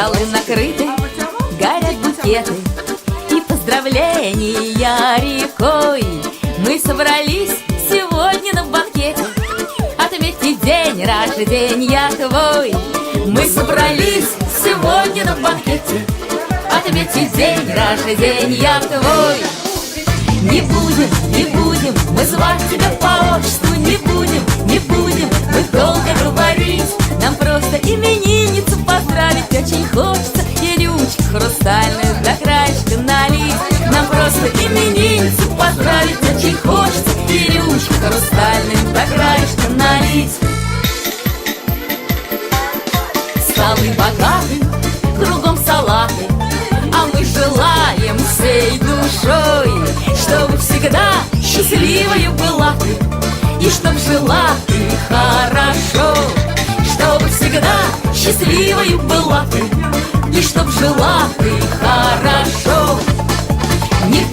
Столы накрыты, горят букеты, и поздравления рекой. Мы собрались сегодня на банкете отметить день рождения твой. Мы собрались сегодня на банкете отметить день рождения твой. Не будем мы звать тебя по отчеству, не будем мы долго говорить. Нам просто именинницу поздравить очень хочется и рюмочку хрустальную до краешка налить. Нам просто именинницу поздравить очень хочется и рюмочку хрустальную до краешка налить. Столы богаты, кругом салаты, а мы желаем всей душой, чтобы всегда счастливою была ты, и чтоб жила ты хорошо. Чтобы всегда счастливою была ты, и чтоб жила ты хорошо. Не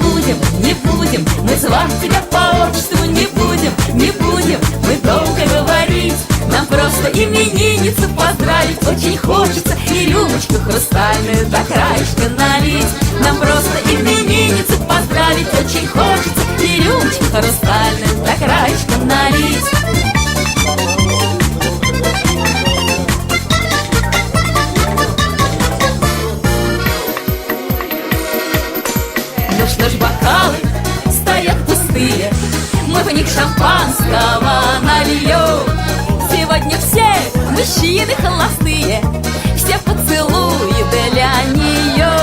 будем мы звать тебя по отчеству, не будем мы долго говорить. Нам просто именинницу поздравить очень хочется и рюмочку хрустальную до краешка налить. Нам просто именинницу поздравить очень хочется и рюмочку хрустальную до краешка налить. Ну что ж, бокалы стоят пустые, мы в них шампанского нальем. Сегодня все мужчины холостые, все поцелуи для нее.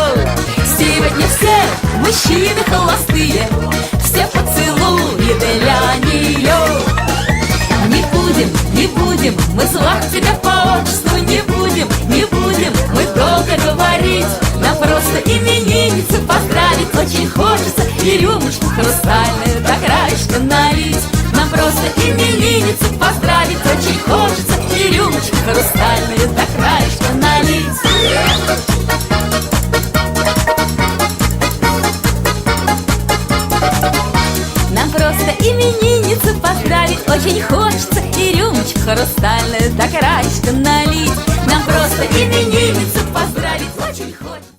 Сегодня все мужчины холостые, все поцелуи для нее. Не будем мы звать тебя по отчеству, не будем мы долго говорить. Нам просто именинницу поздравить очень хочется и рюмочку хрустальную до краешка налить. Нам просто именинницу поздравить очень хочется и рюмочку хрустальную до краешка налить. Нам просто именинницу поздравить очень хочется и рюмочку хрустальную до краешка налить. Нам просто именинницу поздравить очень хочется.